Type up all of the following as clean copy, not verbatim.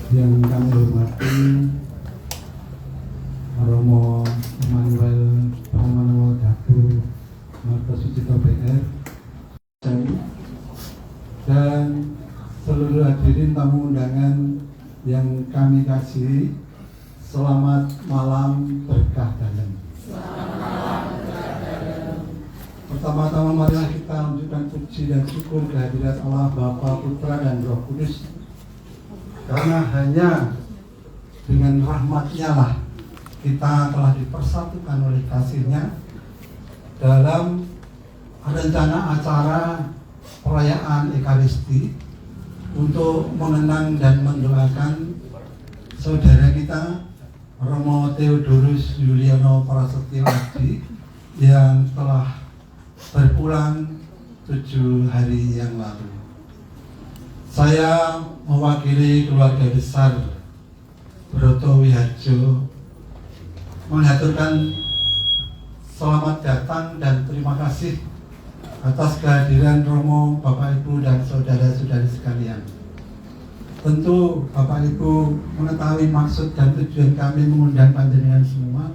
Yang kami hormati Romo Immanuel Pramana Datu Martosucito PR dan seluruh hadirin tamu undangan yang kami kasihi, selamat malam berkah dalam. Pertama-tama marilah kita menunjukkan puji dan syukur kehadirat Allah Bapa, Putra dan Roh Kudus, karena hanya dengan rahmat-Nya lah kita telah dipersatukan oleh kasih-Nya dalam rencana acara perayaan Ekaristi untuk mengenang dan mendoakan saudara kita Romo Theodorus Yuliano Prasetyo Adi yang telah berpulang 7 hari yang lalu. Saya mewakili keluarga besar Broto Wiharjo mengaturkan selamat datang dan terima kasih atas kehadiran Romo, Bapak Ibu dan saudara-saudari sekalian. Tentu Bapak Ibu mengetahui maksud dan tujuan kami mengundang panjenengan semua,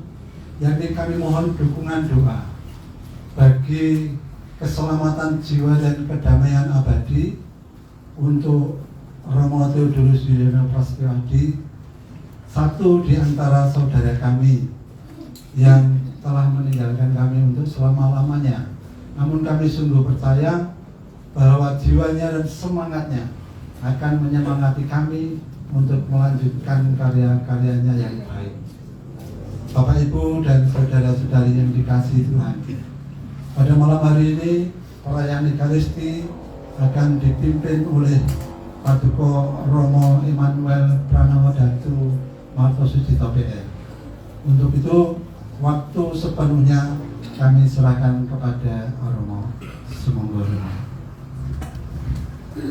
yakni kami mohon dukungan doa bagi keselamatan jiwa dan kedamaian abadi untuk Romo Theodorus Yuliano Prasetyo Adi, satu di antara saudara kami yang telah meninggalkan kami untuk selama-lamanya. Namun kami sungguh percaya bahwa jiwanya dan semangatnya akan menyemangati kami untuk melanjutkan karya-karyanya yang baik. Bapak Ibu dan saudara-saudari yang dikasihi Tuhan, pada malam hari ini perayaan Ekaristi akan dipimpin oleh Paduka Romo Immanuel Pramana Datu Martosucito PR. Untuk itu waktu sepenuhnya kami serahkan kepada Romo. Sumangga Romo. We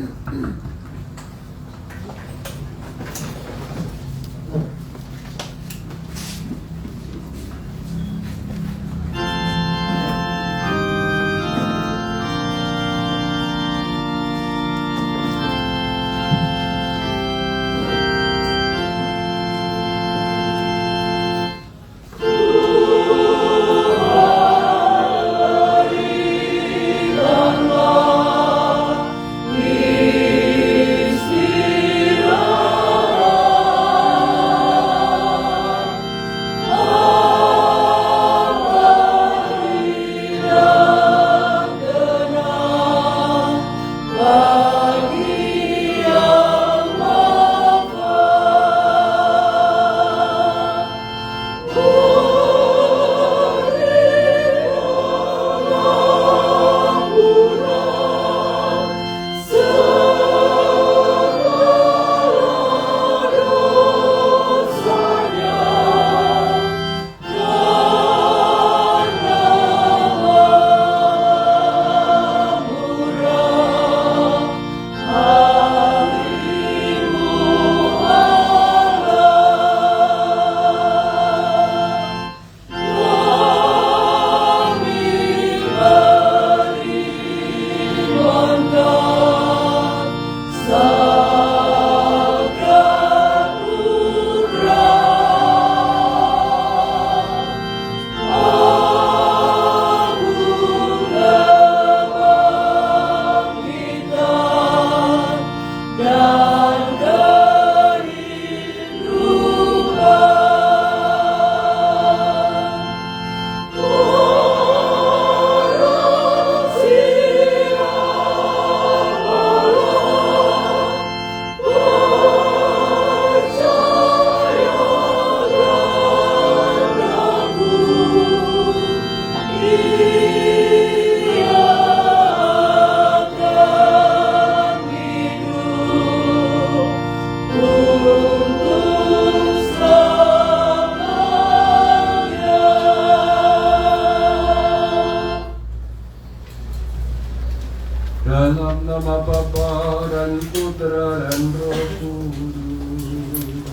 Roh Kudus.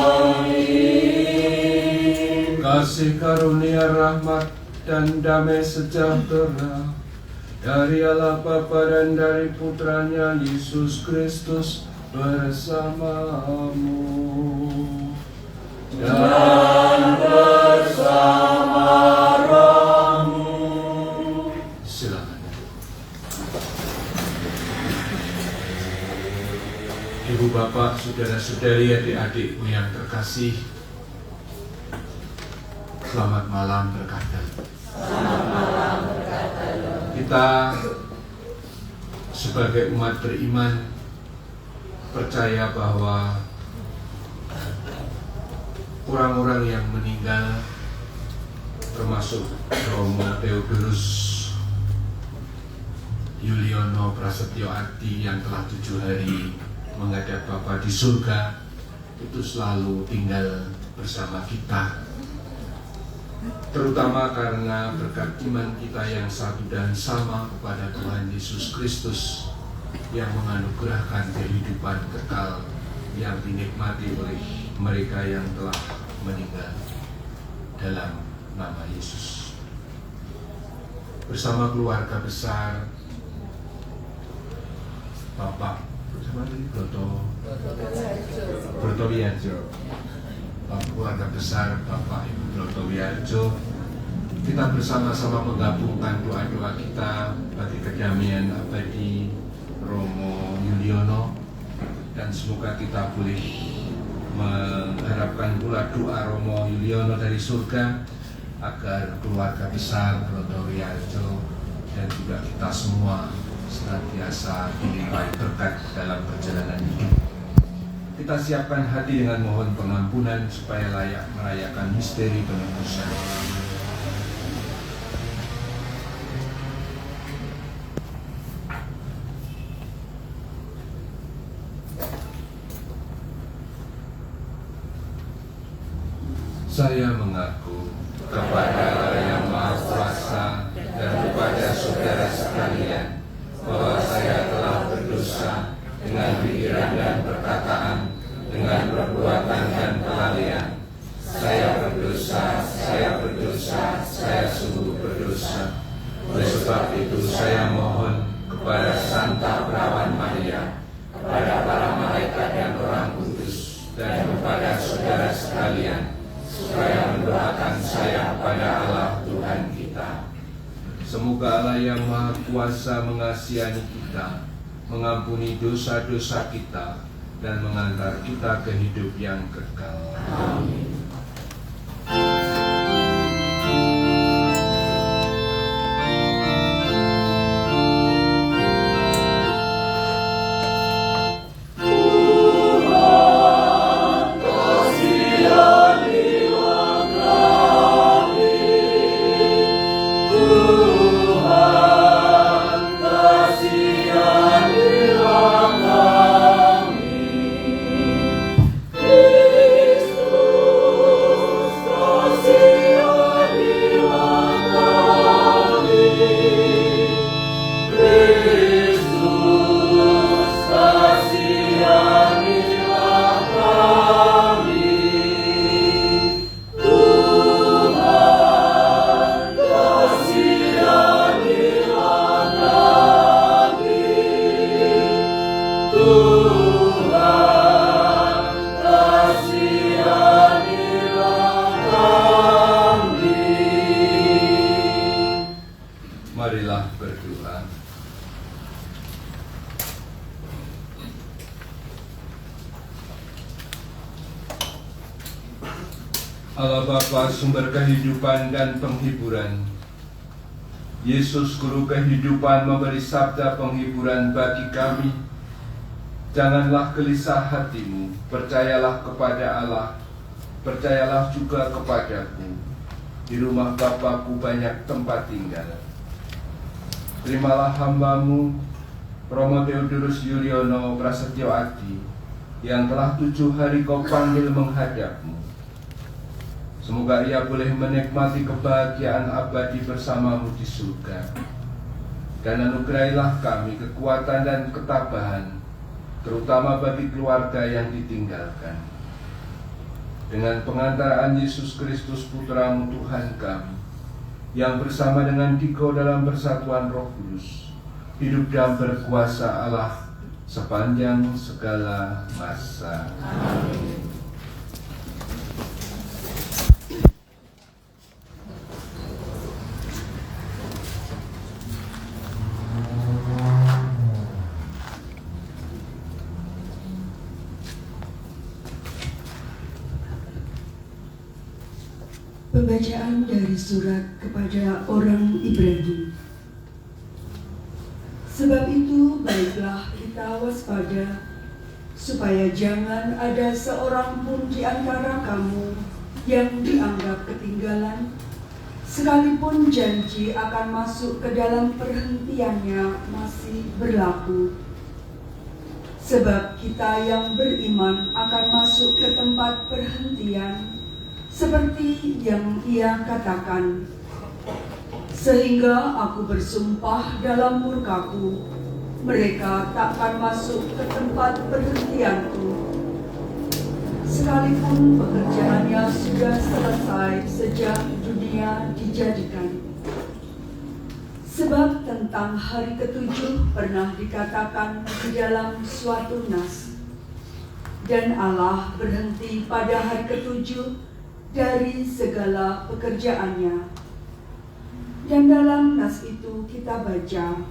Amin. Kasih karunia rahmat dan damai sejahtera dari Allah Bapa dan dari Putranya Yesus Kristus bersamamu dan bersama rohmu. Silakan. Ibu bapak, saudara-saudari, adik-adikku yang terkasih, selamat malam berkah Dalam. Kita sebagai umat beriman percaya bahwa orang-orang yang meninggal, termasuk Romo Theodorus Yuliono Prasetyo Adi yang telah 7 hari menghadap Bapa di surga, itu selalu tinggal bersama kita, terutama karena berkat iman kita yang satu dan sama kepada Tuhan Yesus Kristus yang menganugerahkan kehidupan kekal yang dinikmati oleh mereka yang telah meninggal dalam nama Yesus. Bersama keluarga besar Bapak Broto Wiharjo, keluarga besar Bapak Ibu Broto Wiharjo, kita bersama-sama menggabungkan doa-doa kita bagi kedamaian abadi Romo Yuliono, dan semoga kita boleh mengharapkan pula doa Romo Yuliono dari surga agar keluarga besar Broto Wiharjo dan juga kita semua senantiasa dilimpahi berkat dalam perjalanan hidup. Kita siapkan hati dengan mohon pengampunan supaya layak merayakan misteri penebusan. Saya mengaku kepada Allah yang Maha Kuasa dan kepada saudara sekalian bahwa saya telah berdosa dengan pikiran dan perkataan, dengan perbuatan dan kelalaian. Saya berdosa, saya sungguh berdosa. Oleh sebab itu saya mohon kepada Santa Perawan Maria, kepada para malaikat dan orang kudus, dan kepada saudara sekalian, supaya mendoakan saya pada Allah Tuhan kita. Semoga Allah yang Maha Kuasa mengasihani kita, mengampuni dosa-dosa kita, dan mengantar kita ke hidup yang kekal. Amin. Marilah berdoa. Allah Bapa, sumber kehidupan dan penghiburan, Yesus Guru kehidupan memberi sabda penghiburan bagi kami. Janganlah gelisah hatimu, percayalah kepada Allah, percayalah juga kepadaku. Di rumah Bapakku banyak tempat tinggal. Terimalah hamba-Mu, Romo Theodorus Yuliono Prasetyo Adi, yang telah 7 hari Kau panggil menghadap-Mu. Semoga ia boleh menikmati kebahagiaan abadi bersama-Mu di surga. dan anugerahilah kami kekuatan dan ketabahan, terutama bagi keluarga yang ditinggalkan. Dengan pengantaraan Yesus Kristus Putra-Mu Tuhan kami, yang bersama dengan Dikau dalam persatuan Roh Kudus, hidup dan berkuasa Allah sepanjang segala masa. Amin. Pembacaan dari surat kepada orang Ibrani. Sebab itu baiklah kita waspada, supaya jangan ada seorang pun di antara kamu yang dianggap ketinggalan, sekalipun janji akan masuk ke dalam perhentiannya masih berlaku. Sebab kita yang beriman akan masuk ke tempat perhentian, seperti yang ia katakan, sehingga aku bersumpah dalam murkaku, mereka takkan masuk ke tempat perhentianku, sekalipun pekerjaannya sudah selesai sejak dunia dijadikan. Sebab tentang hari ketujuh pernah dikatakan di dalam suatu nas, dan Allah berhenti pada hari ketujuh dari segala pekerjaannya. Dan dalam nas itu kita baca,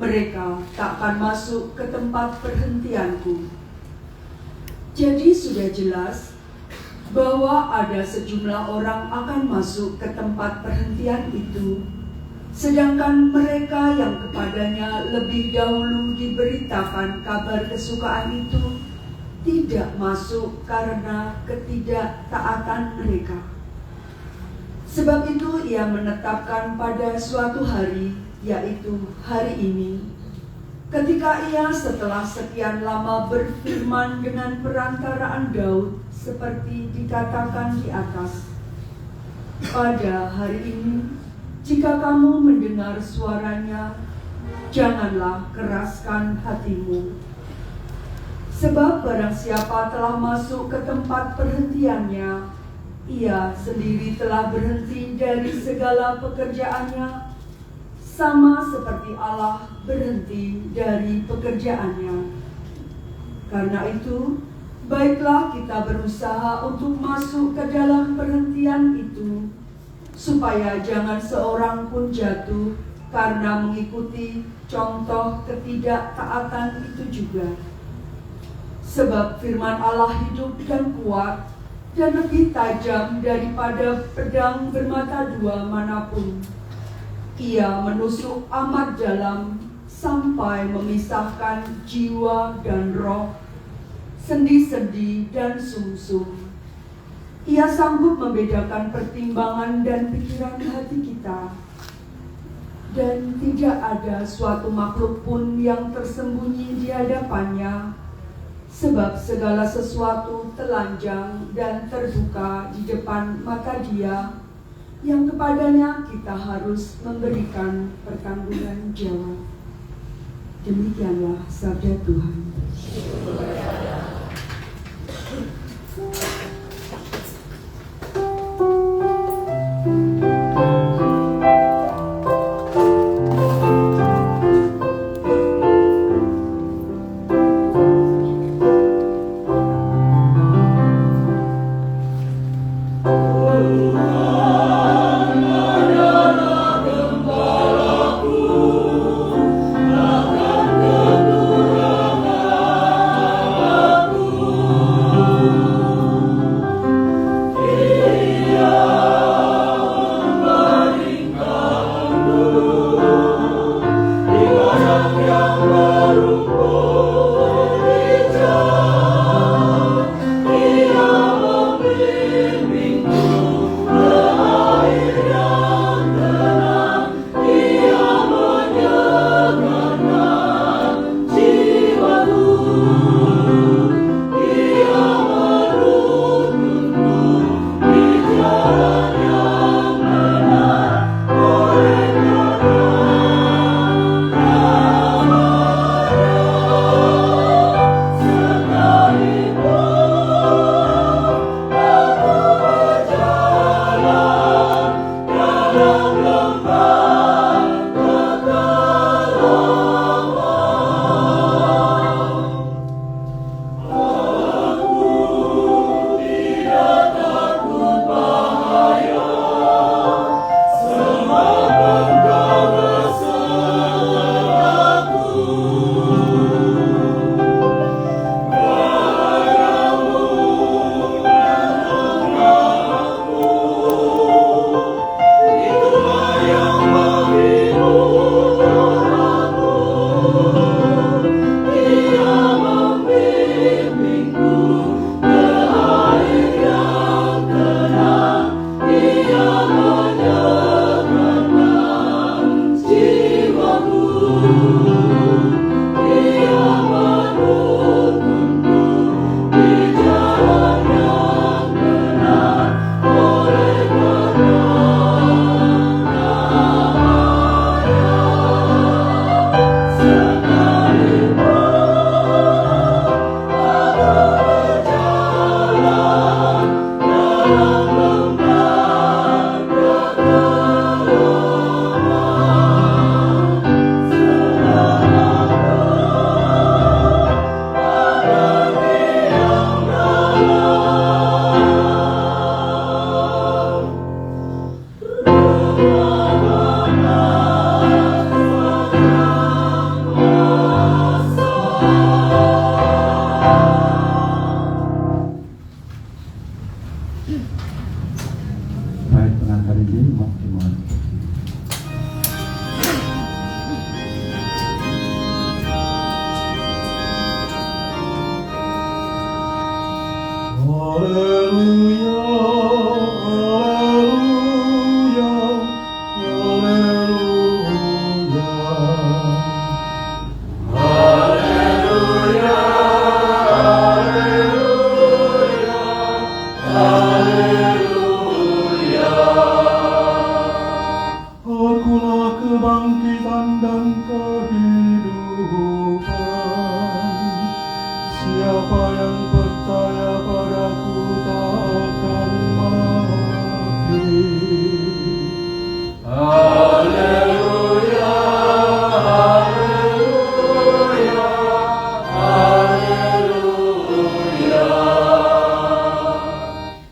mereka takkan masuk ke tempat perhentianku. Jadi sudah jelas bahwa ada sejumlah orang akan masuk ke tempat perhentian itu, sedangkan mereka yang kepadanya lebih dahulu diberitakan kabar kesukaan itu tidak masuk karena ketidaktaatan mereka. Sebab itu ia menetapkan pada suatu hari, yaitu hari ini, ketika ia setelah sekian lama berfirman dengan perantaraan Daud seperti dikatakan di atas, pada hari ini, jika kamu mendengar suaranya, janganlah keraskan hatimu. Sebab barang siapa telah masuk ke tempat perhentiannya, ia sendiri telah berhenti dari segala pekerjaannya, sama seperti Allah berhenti dari pekerjaannya. Karena itu, baiklah kita berusaha untuk masuk ke dalam perhentian itu, supaya jangan seorang pun jatuh karena mengikuti contoh ketidaktaatan itu juga. Sebab firman Allah hidup dan kuat, dan lebih tajam daripada pedang bermata dua manapun. Ia menusuk amat dalam sampai memisahkan jiwa dan roh, sendi-sendi dan sumsum. Ia sanggup membedakan pertimbangan dan pikiran hati kita. Dan tidak ada suatu makhluk pun yang tersembunyi di hadapannya, sebab segala sesuatu telanjang dan terbuka di depan mata Dia, yang kepadanya kita harus memberikan pertanggungan jawab. Demikianlah sabda Tuhan. Gembalaku, akan keturunan Akulah kebangkitan dan kehidupan. Siapa yang percaya padaku tak akan mati. Haleluya, haleluya, haleluya.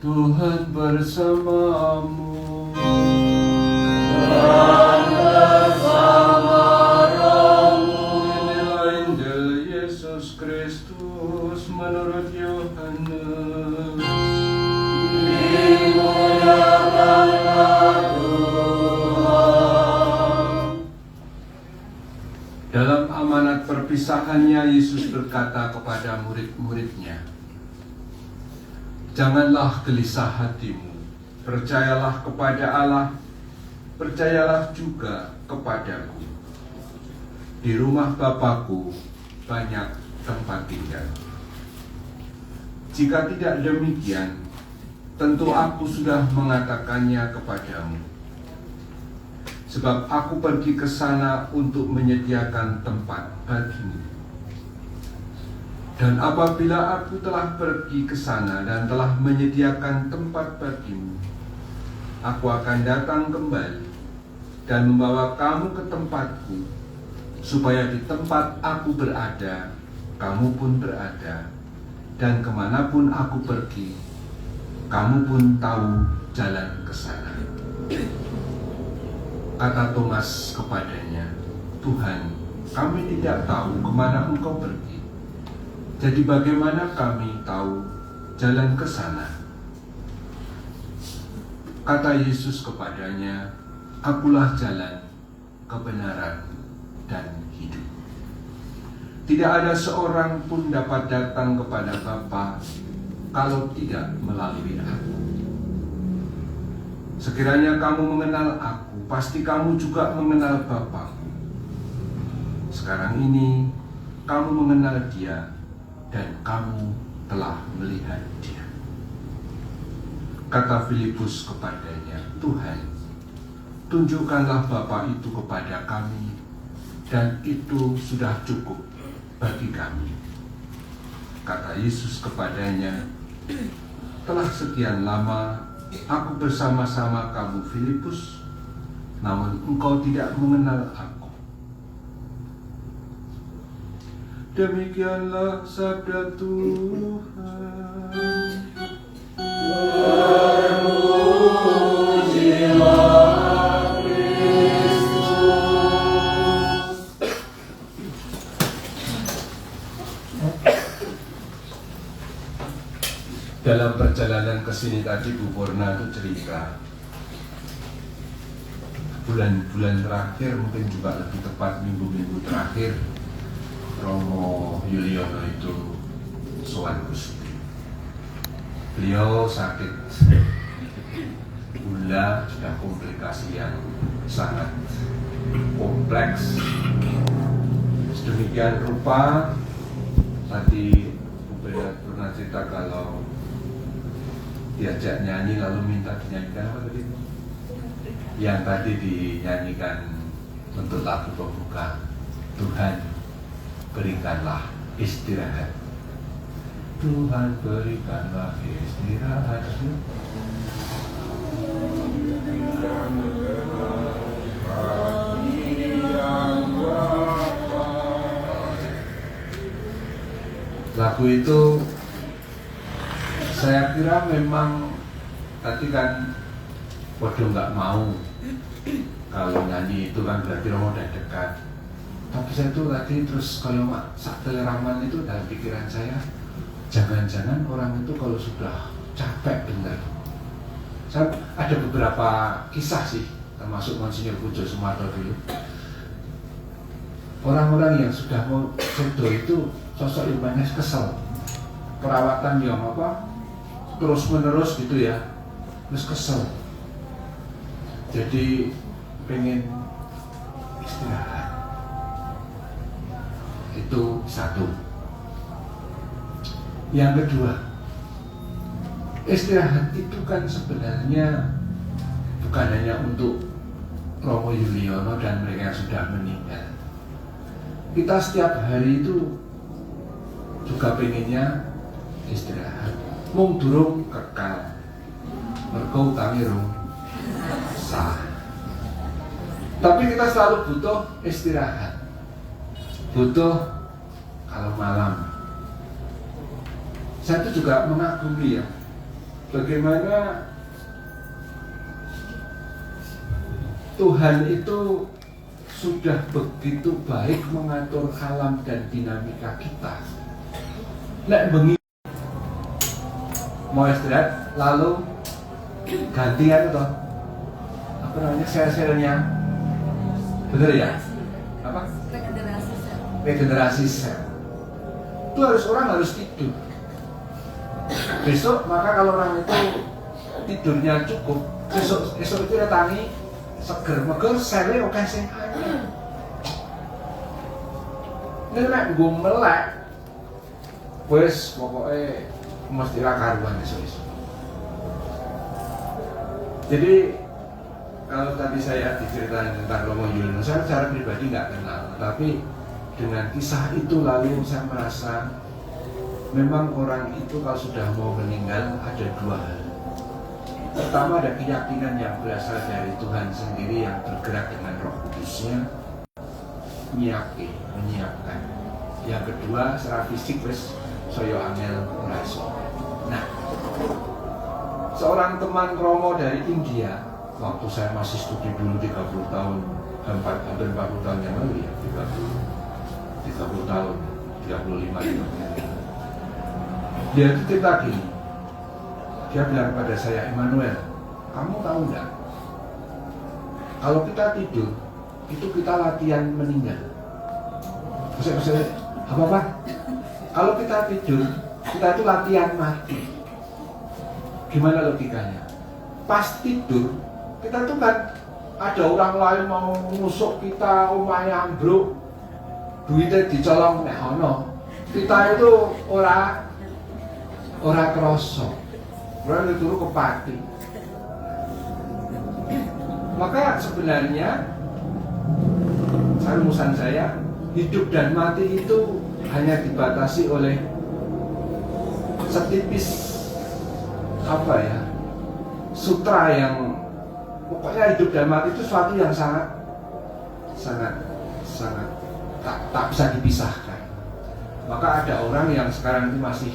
Tuhan bersamamu. Kristus menurut Yohanes. Dimuliakanlah Tuhan. Dalam amanat perpisahannya, Yesus berkata kepada murid-muridnya, "Janganlah gelisah hatimu, percayalah kepada Allah, percayalah juga kepadaku. Di rumah Bapa-Ku banyak tempat tinggal. Jika tidak demikian, tentu aku sudah mengatakannya kepadamu. Sebab aku pergi ke sana untuk menyediakan tempat bagimu. Dan apabila aku telah pergi ke sana dan telah menyediakan tempat bagimu, aku akan datang kembali dan membawa kamu ke tempatku, supaya di tempat aku berada, kamu pun berada, dan kemanapun aku pergi, kamu pun tahu jalan ke sana." Kata Thomas kepadanya, "Tuhan, kami tidak tahu kemana Engkau pergi. Jadi bagaimana kami tahu jalan ke sana?" Kata Yesus kepadanya, "Akulah jalan, kebenaran, dan hidup. Tidak ada seorang pun dapat datang kepada Bapa kalau tidak melalui aku. Sekiranya kamu mengenal aku, pasti kamu juga mengenal Bapa-Ku. Sekarang ini kamu mengenal Dia dan kamu telah melihat Dia." Kata Filipus kepadanya, "Tuhan, tunjukkanlah Bapa itu kepada kami, dan itu sudah cukup bagi kami." Kata Yesus kepadanya, "Telah sekian lama aku bersama-sama kamu, Filipus, namun engkau tidak mengenal aku." Demikianlah sabda Tuhan. Terpujilah Kristus. Dalam perjalanan ke sini tadi, Bu Purna itu cerita bulan-bulan terakhir, mungkin juga lebih tepat minggu-minggu terakhir, Romo Yuliono itu sowan Gusti. Beliau sakit gula, sudah komplikasi yang sangat kompleks. Sedemikian rupa, tadi Bu pernah cerita kalau diajak nyanyi lalu minta dinyanyikan apa tadi? Yang tadi dinyanyikan untuk lagu pembuka, "Tuhan berikanlah istirahat, Tuhan berikanlah istirahat." Lagu itu saya kira memang tadi kan waduh nggak mau kalau nyanyi itu kan berarti Romo udah dekat. Tapi saya tuh tadi terus kalau sak teleraman itu dalam pikiran saya, jangan-jangan orang itu kalau sudah capek dengar. Saya ada beberapa kisah sih, termasuk Monsinyur Pujo Sumarto dulu. Orang-orang yang sudah mau sedo itu sosok yang banyak kesel. Perawatan yang terus menerus gitu ya, terus kesel. Jadi pengen istirahat. Itu satu. Yang kedua, istirahat itu kan sebenarnya bukan hanya untuk Romo Yuliono dan mereka yang sudah meninggal. Kita setiap hari itu juga pengennya istirahat. Mung durung kekal, mergo utange rung sah. Tapi kita selalu butuh istirahat. Butuh kalau malam. Saya itu juga mengagumi ya, bagaimana Tuhan itu sudah begitu baik mengatur alam dan dinamika kita. Nek bengi mau istirahat, lalu gantian toh apa namanya sel-selnya, bener ya? Apa? Regenerasi sel. Itu orang harus tidur. Besok maka kalau orang itu tidurnya cukup, esok itu datangi seger, maka selnya oke sing anyar. Nek gue melek, wes pokoknya mesti ra karuan esok. Jadi kalau tadi saya diceritain tentang Romo Yuliono, saya secara pribadi nggak kenal, tapi dengan kisah itu lalu saya merasa memang orang itu kalau sudah mau meninggal ada dua hal. Pertama, ada keyakinan yang berasal dari Tuhan sendiri yang bergerak dengan Roh Kudusnya, menyiapkan. Yang kedua, secara fisik wis soyo angel ora iso. Nah, seorang teman Romo dari India, waktu saya masih studi dulu 30 tahun, hampir 40 tahun yang lalu ya, 30 tahun, 35 tahun. Dia itu cerita gini, dia bilang pada saya, Emmanuel, kamu tahu enggak, kalau kita tidur, itu kita latihan meninggal. Maksudnya, apa? Kalau kita tidur, kita itu latihan mati. Gimana logikanya? Pas tidur, kita tuh kan ada orang lain mau nusuk kita, umaya ambruk, duitnya dicolong nek ono. Kita itu ora kroso. Ora turu kepati. Maka sebenarnya rumusan saya, hidup dan mati itu hanya dibatasi oleh setipis sutra yang pokoknya hidup dan mati itu sesuatu yang sangat tak bisa dipisahkan. Maka ada orang yang sekarang ini masih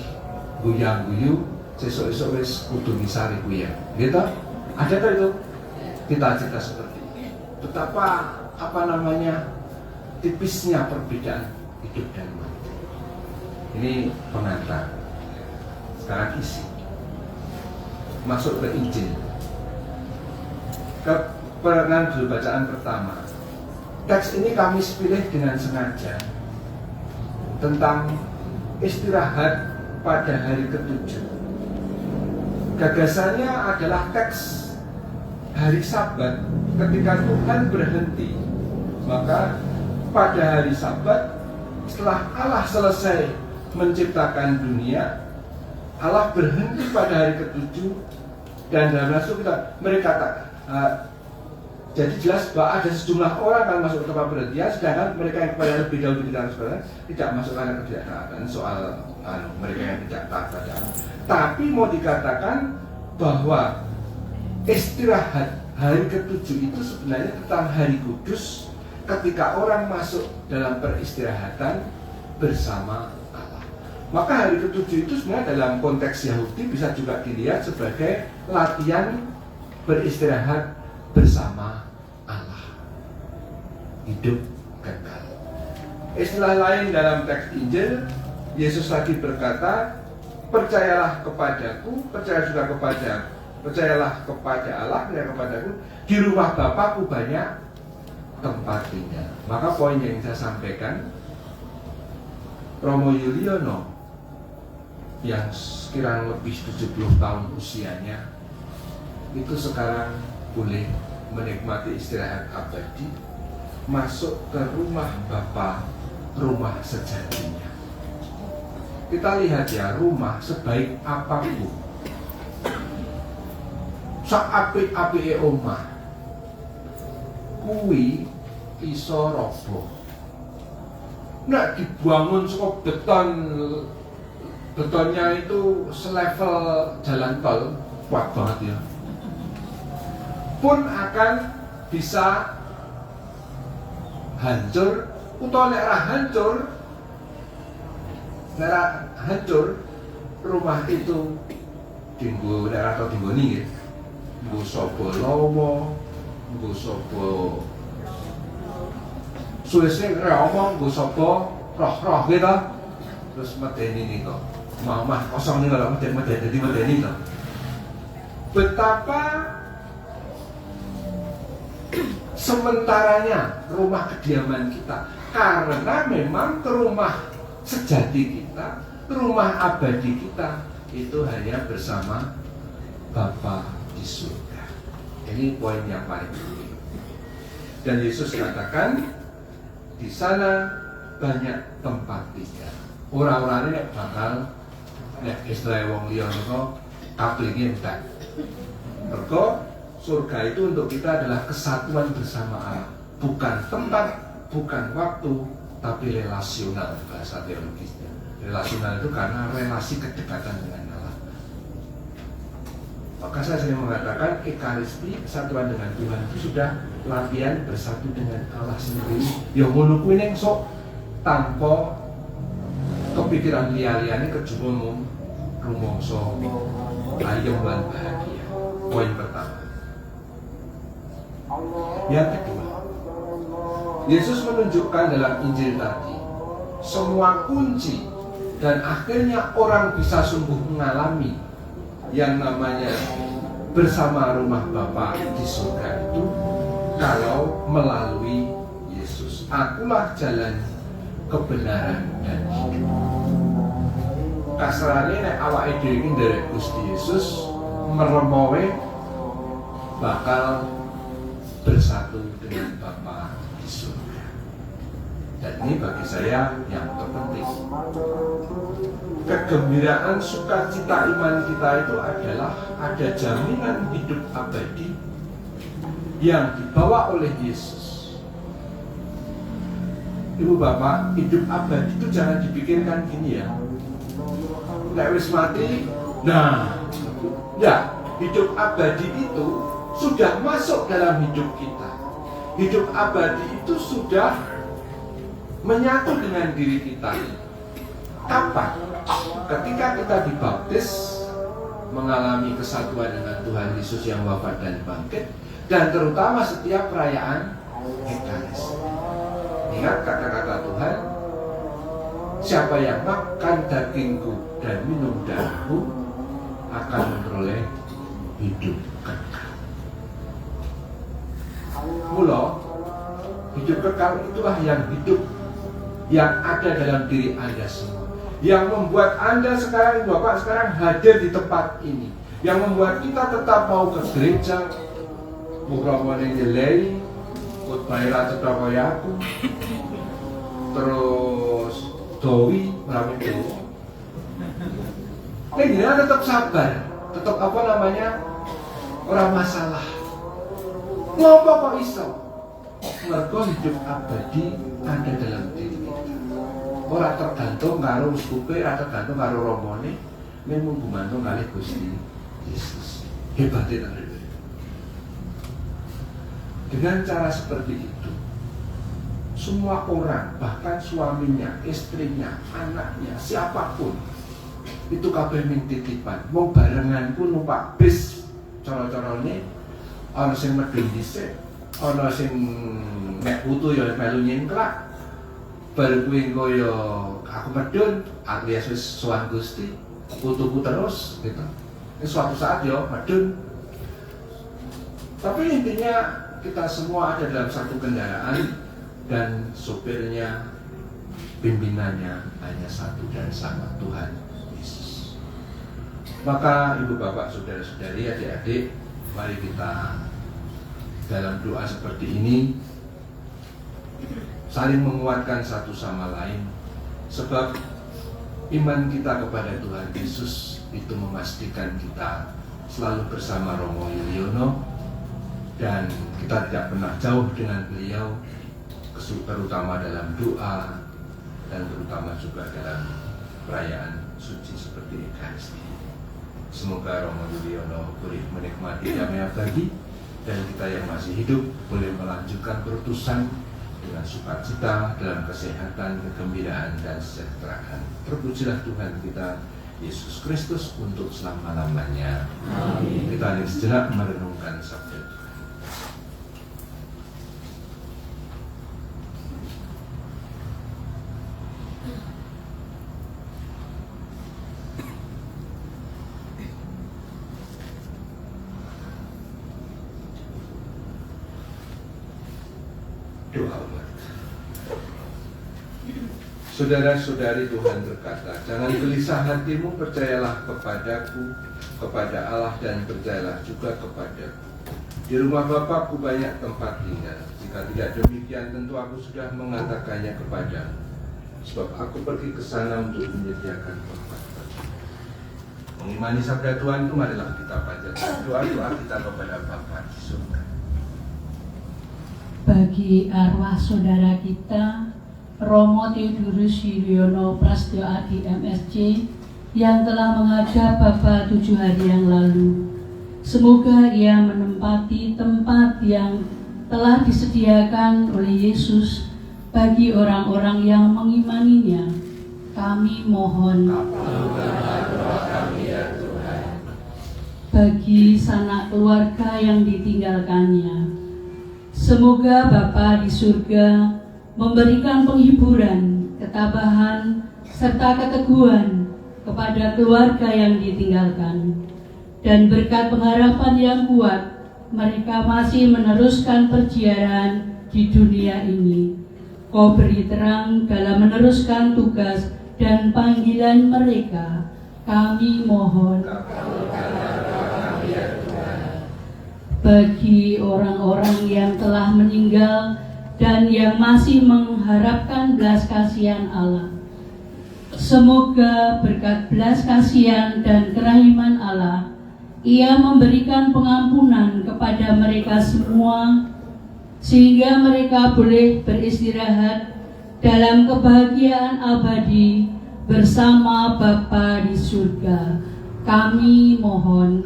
guyang-guyu, sesuk-esuk wis kudu misari guyang. Gitu? Ada kan itu cita-cita seperti ini. Betapa tipisnya perbedaan hidup dan mati. Ini pengantar. Sekarang isi. Masuk ke Injil. Ke perangan dulu bacaan pertama. Teks ini kami pilih dengan sengaja tentang istirahat pada hari ke-7. Gagasannya adalah teks hari Sabat ketika Tuhan berhenti. Maka pada hari Sabat setelah Allah selesai menciptakan dunia, Allah berhenti pada hari ke-7 dan dalam naskah kita mereka jadi jelas bahwa ada sejumlah orang yang masuk ke tempat berhentian, sedangkan mereka yang kepada lebih dahulu tidak masuk karena ketidaktaatan soal mereka yang tidak taat pada Allah. Tapi mau dikatakan bahwa istirahat hari ke-7 itu sebenarnya tentang hari kudus ketika orang masuk dalam peristirahatan bersama Allah. Maka hari ke-7 itu sebenarnya dalam konteks Yahudi bisa juga dilihat sebagai latihan beristirahat bersama Allah, hidup kekal. Istilah lain dalam teks Injil, Yesus lagi berkata, percayalah kepadaku, percayalah kepada Allah, percaya kepadaku, di rumah Bapakku banyak tempat tinggal. Maka poin yang saya sampaikan, Romo Yuliono yang sekiranya lebih 70 tahun usianya itu sekarang boleh menikmati istirahat abadi, masuk ke rumah Bapa, rumah sejatinya. Kita lihat ya, rumah sebaik apapun, saapik-apike omah kuwi iso roboh. Nek dibangun saka betonnya itu selevel jalan tol, kuat banget ya, pun akan bisa hancur. Utawa nek ra hancur rumah itu dinggo nek atau dinggo nggih, nggo sapa lomo, nggo sapa suwe-suwe ngomong, nggo sapa roh-roh gitu, terus medeni niku mamah kosong niku lho, medeni to. Betapa sementaranya rumah kediaman kita, karena memang ke rumah sejati kita, rumah abadi kita itu hanya bersama Bapa di surga. Ini poin yang paling penting. Dan Yesus katakan di sana banyak tempat tinggal. Orang-orang ini bakal nek istilah wong liya niku kaplinge entek. Mergo surga itu untuk kita adalah kesatuan bersama Allah, bukan tempat, bukan waktu, tapi relasional bahasa teologisnya. Relasional itu karena relasi kedekatan dengan Allah. Maka saya sering mengatakan ekaristi, kesatuan dengan Tuhan itu sudah latihan bersatu dengan Allah sendiri. Ya ngono kuwi ning sok tanpa kepikiran liya-liyane kejaba rumangsa ayem lan bahagia. Poin pertama. Yang kedua, Yesus menunjukkan dalam Injil tadi semua kunci dan akhirnya orang bisa sungguh mengalami yang namanya bersama rumah Bapa di surga itu kalau melalui Yesus. Akulah jalan, kebenaran dan hidup. Kasarane nek awake dhewe iki nderek Gusti Yesus meremowe bakal bersatu dengan Bapa di surga. Dan ini bagi saya yang terpenting. Kegembiraan sukacita iman kita itu adalah ada jaminan hidup abadi yang dibawa oleh Yesus. Ibu bapak, hidup abadi itu jangan dipikirkan gini ya, nek wis mati, nah ya, hidup abadi itu sudah masuk dalam hidup kita. Hidup abadi itu sudah menyatu dengan diri kita. Kapan? Ketika kita dibaptis, mengalami kesatuan dengan Tuhan Yesus yang wafat dan bangkit, dan terutama setiap perayaan Ekaristi. Ingat kata-kata Tuhan, siapa yang makan dagingku dan minum darahku akan memperoleh hidup kekal. Mula, hidup kekal itulah yang hidup yang ada dalam diri Anda semua, yang membuat Anda sekarang, Bapak sekarang hadir di tempat ini, yang membuat kita tetap mau ke gereja, mukromone njelei, khotbah ra cetha kaya aku, terus dowi rame dowi. Kita tetap sabar, tetap apa namanya, orang masalah. Ngopo kok iso? Mergo hidup abadi ada dalam diri kita. Ora tergantung karo uskupe, ora tergantung karo romone, men gumantung kalih Gusti Yesus. Hebatnya teman-teman. Dengan cara seperti itu, semua orang, bahkan suaminya, istrinya, anaknya, siapapun, itu kabeh ming titipan. Mau barengan pun numpak bis, coro-corone, ana sing medhun dhisik, ana sing nek putu ya melu nyengklak. Bar kuwi engko ya aku medhun, aku ya wis sowan Gusti, putuku terus gitu. Ini suatu saat ya medhun. Tapi intinya kita semua ada dalam satu kendaraan dan sopirnya, pimpinannya hanya satu dan sama, Tuhan Yesus. Maka ibu bapak, saudara-saudari, adik-adik, mari kita dalam doa seperti ini saling menguatkan satu sama lain, sebab iman kita kepada Tuhan Yesus itu memastikan kita selalu bersama Romo Yuliono, dan kita tidak pernah jauh dengan beliau, terutama dalam doa dan terutama juga dalam perayaan suci seperti Ekaristi. Semoga Romo Yuliono boleh menikmati damai abadi, dan kita yang masih hidup boleh melanjutkan perutusan dengan sukacita dalam kesehatan, kegembiraan, dan kesejahteraan. Terpujilah Tuhan kita Yesus Kristus untuk selama-lamanya. Amin. Kita ingin sejenak merenungkan sabda Tuhan. Doa umat. Saudara-saudari, Tuhan berkata, jangan gelisah hatimu, percayalah kepadaku, kepada Allah, dan percayalah juga kepadaku. Di rumah Bapakku banyak tempat tinggal. Jika tidak demikian, tentu aku sudah mengatakannya kepadamu. Sebab aku pergi ke sana untuk menyediakan tempat bagimu. Mengimani sabda Tuhan itu, marilah kita panjatkan doa-doa kita kepada Bapa di surga. Bagi arwah saudara kita Romo Theodorus Yuliono Prasetyo Adi MSc yang telah menghadap Bapa 7 hari yang lalu, semoga ia menempati tempat yang telah disediakan oleh Yesus bagi orang-orang yang mengimaninya. Kami mohon. Bagi sanak keluarga yang ditinggalkannya, semoga Bapa di surga memberikan penghiburan, ketabahan, serta keteguhan kepada keluarga yang ditinggalkan. Dan berkat pengharapan yang kuat, mereka masih meneruskan perjalanan di dunia ini. Kau beri terang dalam meneruskan tugas dan panggilan mereka. Kami mohon. Bagi orang-orang yang telah meninggal dan yang masih mengharapkan belas kasihan Allah, semoga berkat belas kasihan dan kerahiman Allah, Ia memberikan pengampunan kepada mereka semua, sehingga mereka boleh beristirahat dalam kebahagiaan abadi bersama Bapa di surga. Kami mohon.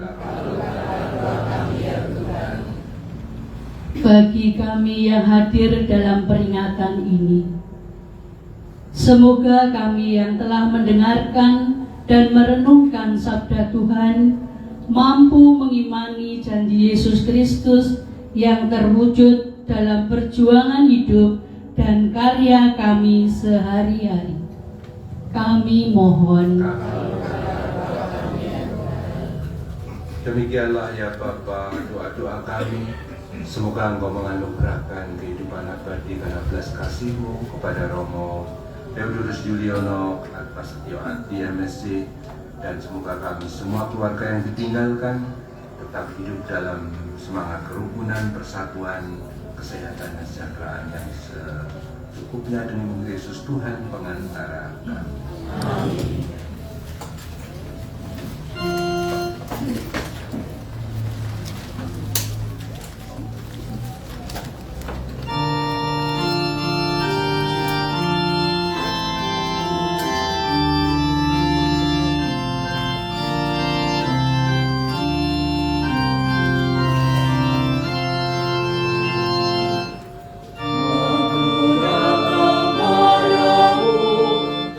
Bagi kami yang hadir dalam peringatan ini, semoga kami yang telah mendengarkan dan merenungkan sabda Tuhan mampu mengimani janji Yesus Kristus yang terwujud dalam perjuangan hidup dan karya kami sehari-hari. Kami mohon. Demikianlah ya Bapa doa-doa kami. Semoga Engkau menganugerahkan kehidupan abadi karena belas kasih-Mu kepada Romo Theodorus Yuliono Prasetyo Adi MSc, dan semoga kami semua keluarga yang ditinggalkan tetap hidup dalam semangat kerukunan, persatuan, kesehatan, dan kesejahteraan yang secukupnya demi Yesus Tuhan pengantara kami. Amin.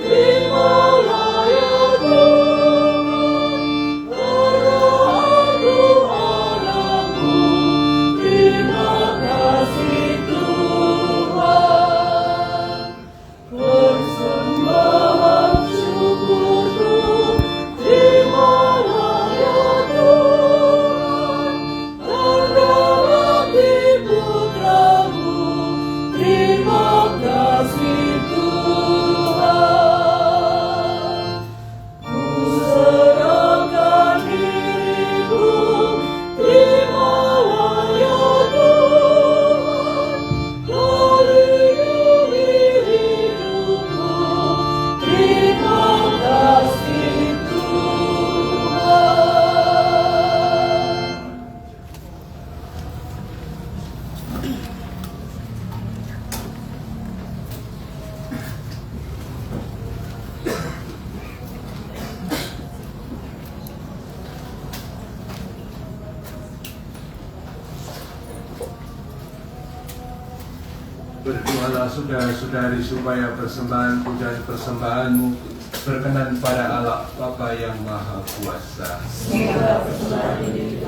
Himalaya Berdoalah saudara-saudari supaya persembahanku dan persembahanmu berkenan pada Allah Bapa yang Maha Kuasa. Sehingga persembahan ini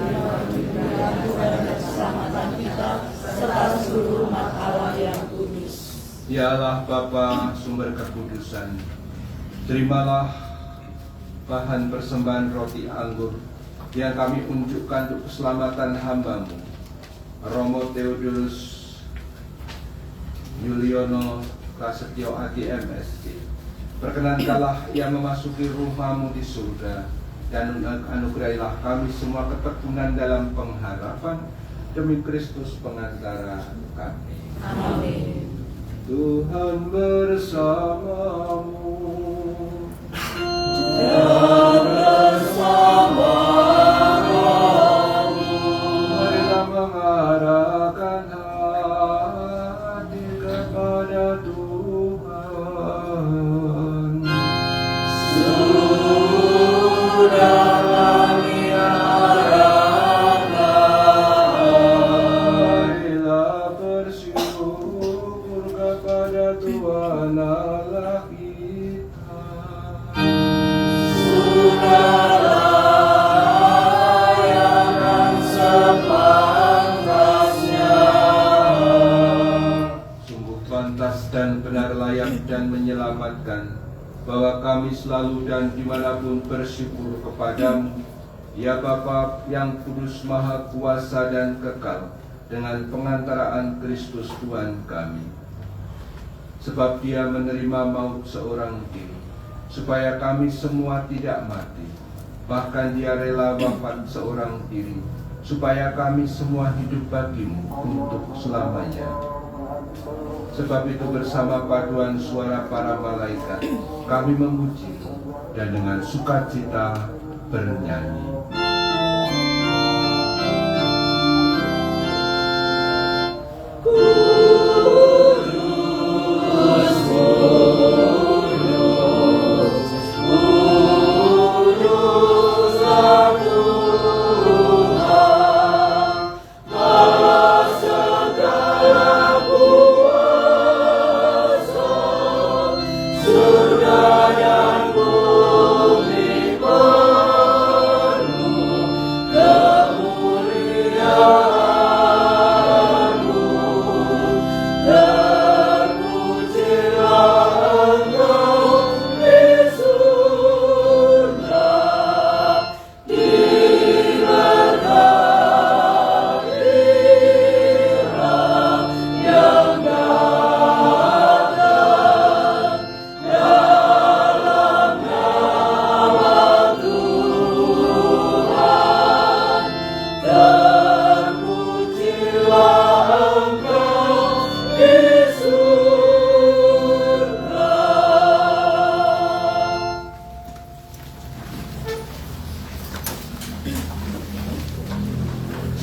dan keselamatan kita serta seluruh umat Allah yang kudus. Ya Allah Bapa sumber kekudusan, terimalah bahan persembahan roti anggur yang kami unjukkan untuk keselamatan hamba-Mu, Romo Theodorus Yuliono Prasetyo Adi MSc. Perkenankanlah ia memasuki rumah-Mu di surga, dan anugerahilah kami semua ketekunan dalam pengharapan demi Kristus pengantara kami. Amin. Tuhan bersamamu. Marilah mengarahkan hati kepada Tuhan. Marilah bersyukur kepada Tuhan Allah kita. Sungguh pantas dan benar layak dan menyelamatkan bahwa kami selalu dan dimanapun bersyukur kepadamu, ya Bapa yang kudus maha kuasa dan kekal, dengan pengantaraan Kristus Tuhan kami. Sebab Dia menerima maut seorang diri, supaya kami semua tidak mati. Bahkan Dia rela wafat seorang diri, supaya kami semua hidup bagimu untuk selamanya. Sebab itu bersama paduan suara para malaikat kami memuji-Mu dan dengan sukacita bernyanyi.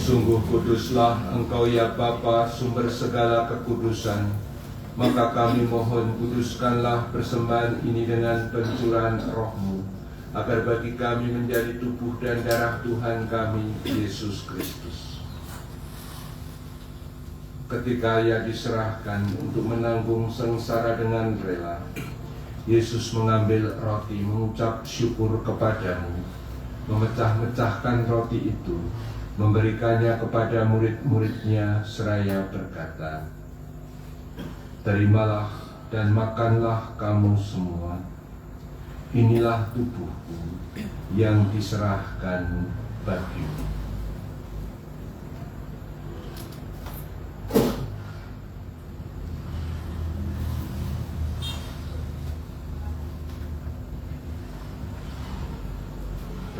Sungguh kuduslah Engkau ya Bapa, sumber segala kekudusan. Maka kami mohon kuduskanlah persembahan ini dengan pencurahan Roh-Mu, agar bagi kami menjadi tubuh dan darah Tuhan kami, Yesus Kristus. Ketika Ia diserahkan untuk menanggung sengsara dengan rela, Yesus mengambil roti, mengucap syukur kepadamu, memecah-mecahkan roti itu, memberikannya kepada murid-muridnya seraya berkata, "Terimalah dan makanlah kamu semua. Inilah tubuhku yang diserahkan bagimu."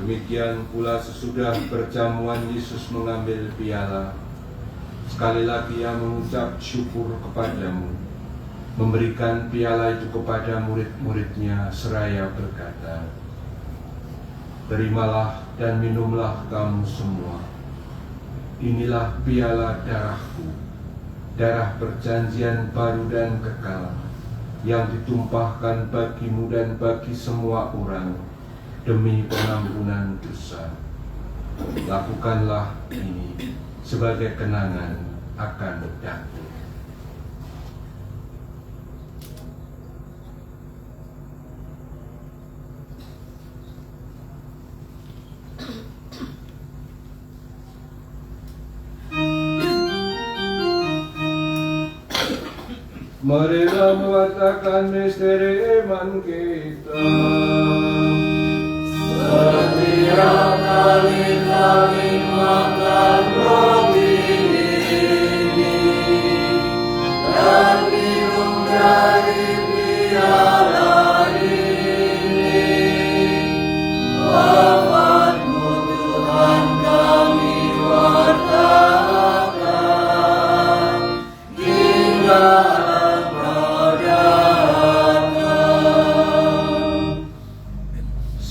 Demikian pula sesudah perjamuan Yesus mengambil piala. Sekali lagi Ia mengucap syukur kepadamu, memberikan piala itu kepada murid-muridnya seraya berkata, "Terimalah dan minumlah kamu semua. Inilah piala darahku, darah perjanjian baru dan kekal, yang ditumpahkan bagimu dan bagi semua orang demi pengampunan dosa. Lakukanlah ini sebagai kenangan akan aku." Marilah mewartakan misteri iman kita. Setiap kali kami makan roti ini dan minum dari piala ini, wafat-Mu Tuhan kami wartakan hingga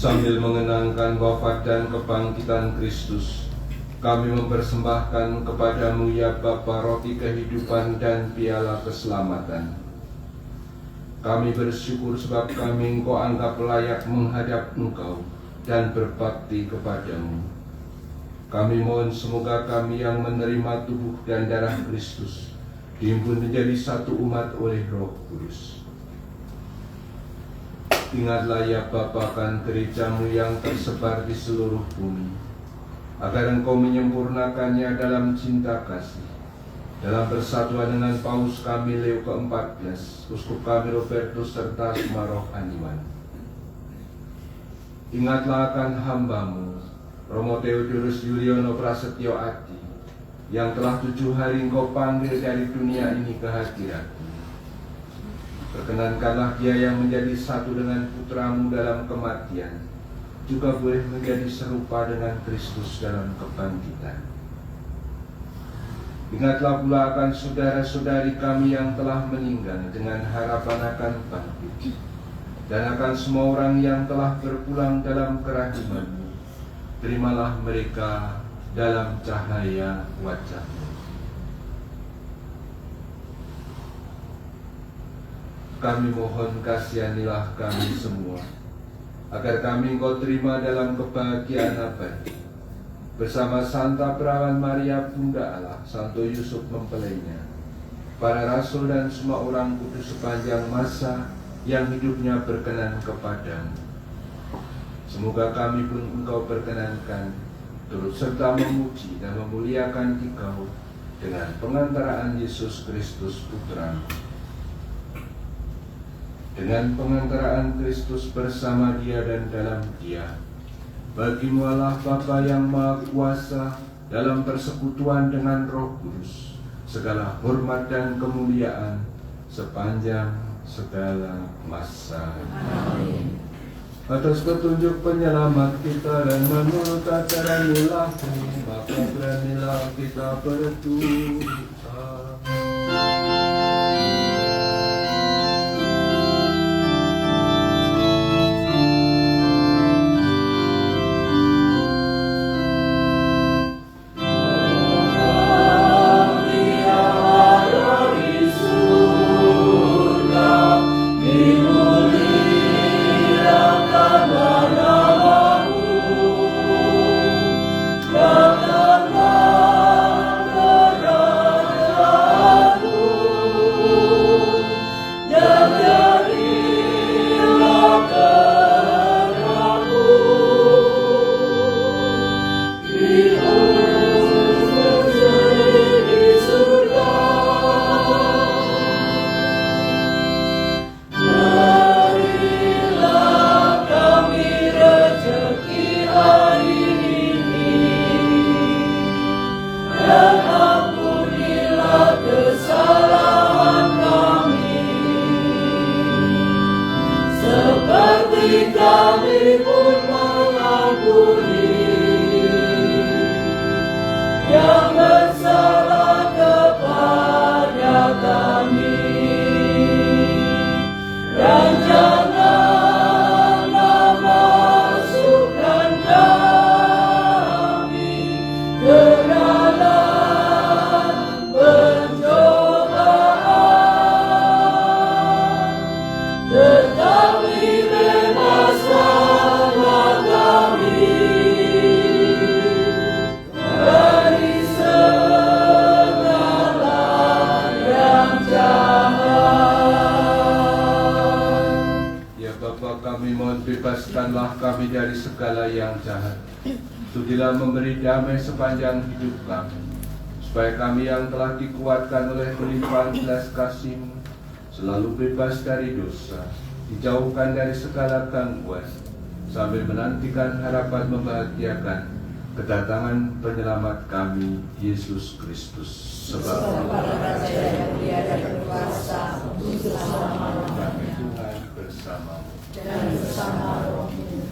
sambil mengenangkan wafat dan kebangkitan Kristus, kami mempersembahkan kepadamu ya Bapa roti kehidupan dan piala keselamatan. Kami bersyukur sebab kami Engkau anggap layak menghadap Engkau dan berbakti kepadamu. Kami mohon semoga kami yang menerima tubuh dan darah Kristus dihimpun menjadi satu umat oleh Roh Kudus. Ingatlah ya Bapa akan gereja-Mu yang tersebar di seluruh bumi, agar Engkau menyempurnakannya dalam cinta kasih, dalam persatuan dengan Paus kami Leo ke-14, Uskup kami Robertus serta Sumaroh Aniwan. Ingatlah akan hamba-Mu, Romo Theodorus Yuliono Prasetyo Adi, yang telah 7 hari Engkau panggil dari dunia ini ke hadirat-Mu. Perkenankanlah dia yang menjadi satu dengan putra-Mu dalam kematian, juga boleh menjadi serupa dengan Kristus dalam kebangkitan. Ingatlah pula akan saudara-saudari kami yang telah meninggal dengan harapan akan bangkit, dan akan semua orang yang telah berpulang dalam kerahiman-Mu. Terimalah mereka dalam cahaya wajah-Mu. Kami mohon kasihanilah kami semua, agar kami Engkau terima dalam kebahagiaan abadi, bersama Santa Perawan Maria Bunda Allah, Santo Yusuf mempelainya, para rasul dan semua orang kudus sepanjang masa yang hidupnya berkenan kepadamu. Semoga kami pun Engkau perkenankan turut serta memuji dan memuliakan Engkau dengan pengantaraan Yesus Kristus Putra-Mu. Dengan pengantaraan Kristus bersama Dia dan dalam Dia, bagi-Mu Allah Bapa yang Maha Kuasa, dalam persekutuan dengan Roh Kudus, segala hormat dan kemuliaan sepanjang segala masa. Amin. Atas petunjuk penyelamat kita dan menurut ajaran ilahi, maka beranilah kita berdoa. Bebaskanlah kami dari segala yang jahat. Sudilah memberi damai sepanjang hidup kami, supaya kami yang telah dikuatkan oleh pelimpahan belas kasih-Mu selalu bebas dari dosa, dijauhkan dari segala gangguan, sambil menantikan harapan membahagiakan kedatangan penyelamat kami, Yesus Kristus. Sebab Raja yang mulia dan berkuasa untuk selama-lamanya. kami Tuhan bersamamu. Dan bersama rohmu.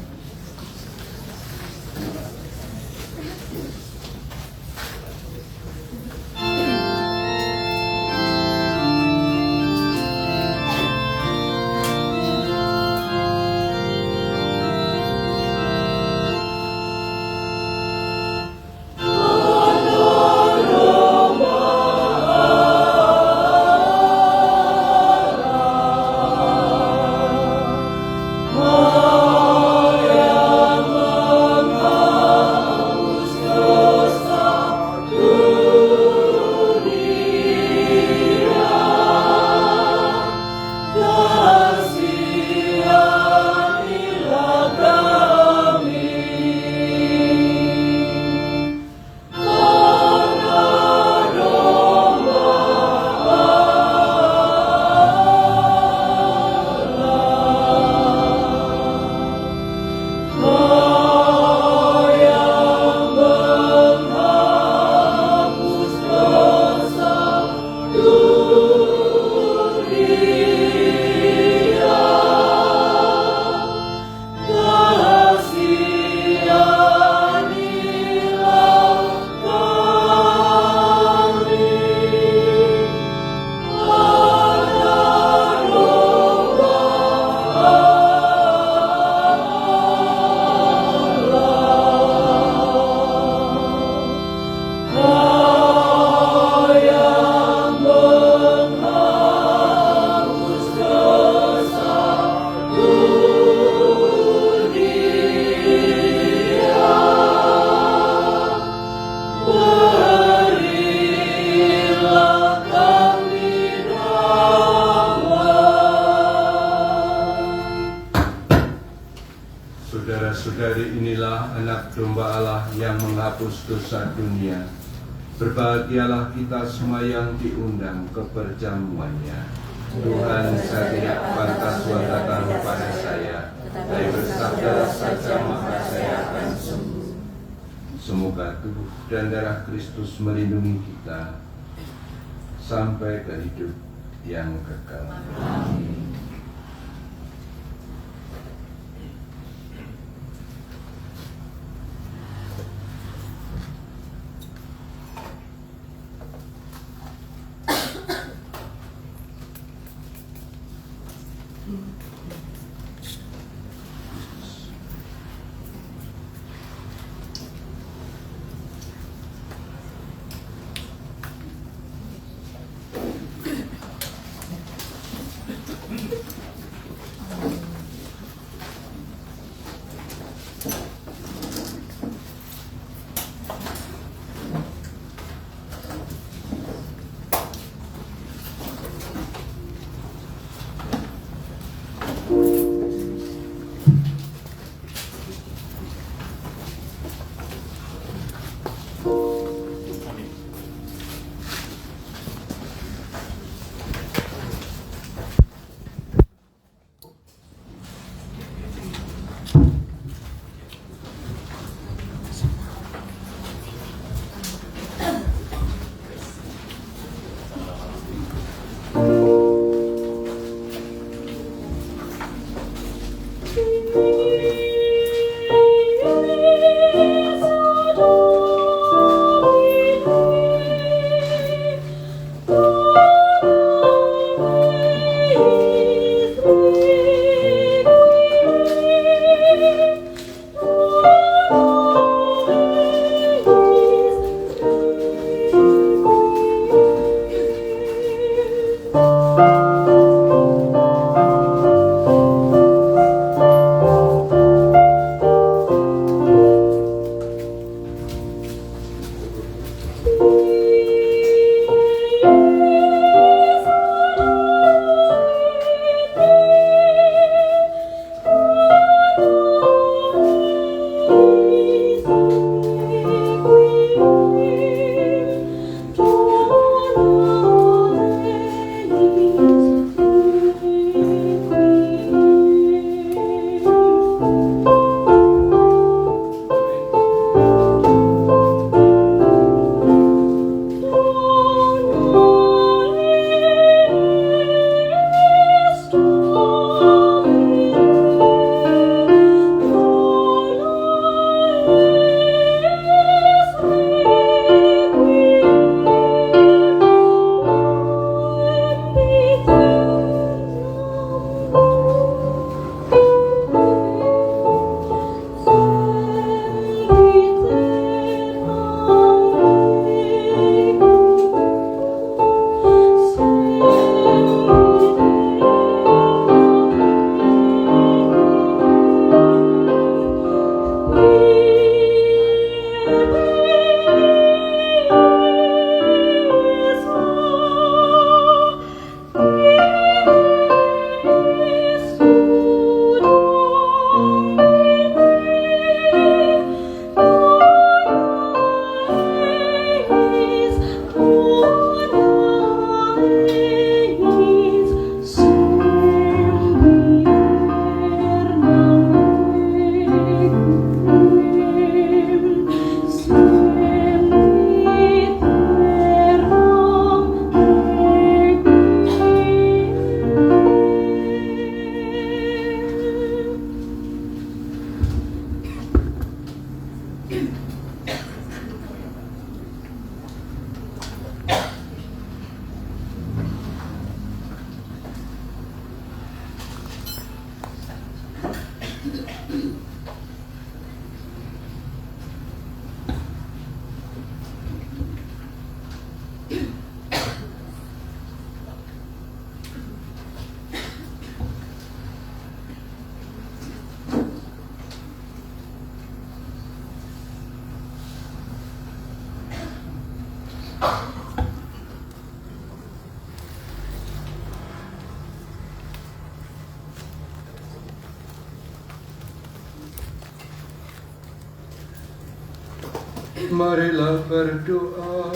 Saudara-saudari, inilah anak domba Allah yang menghapus dosa dunia. Berbahagialah kita semua yang diundang ke perjamuannya. Tuhan, saya tidak pantas datang kepada saya, tapi bersabda saja maka saya akan sembuh. Semoga tubuh dan darah Kristus melindungi kita sampai ke hidup yang kekal. Amin. Marilah berdoa.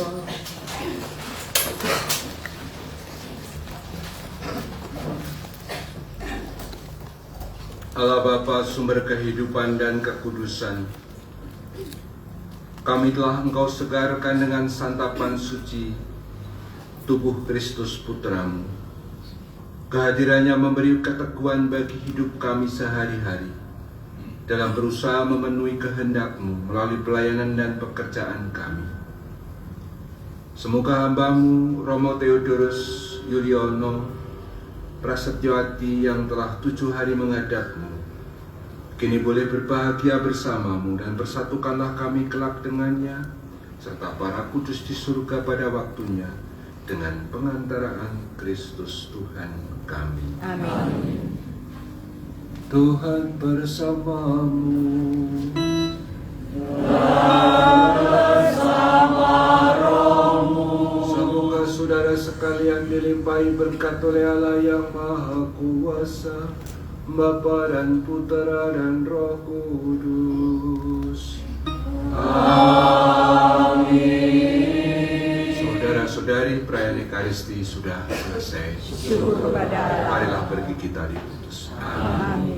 Allah Bapa, sumber kehidupan dan kekudusan, kami telah Engkau segarkan dengan santapan suci tubuh Kristus Putramu. Kehadirannya memberi keteguhan bagi hidup kami sehari-hari dalam berusaha memenuhi kehendak-Mu melalui pelayanan dan pekerjaan kami. Semoga hamba-Mu Romo Theodorus Yuliono Prasetyowati yang telah 7 hari menghadap-Mu kini boleh berbahagia bersama-Mu, dan bersatukanlah kami kelak dengannya serta para kudus di surga pada waktunya dengan pengantaraan Kristus Tuhan kami. Amin. Tuhan bersamamu. Semoga saudara sekalian dilimpahi berkat oleh Allah yang Maha Kuasa, Bapa dan Putera dan Roh Kudus. Amin. Saudara-saudari, perayaan Ekaristi sudah selesai. Syukur kepada Allah. Marilah pergi kita diutus. Amin. Amin.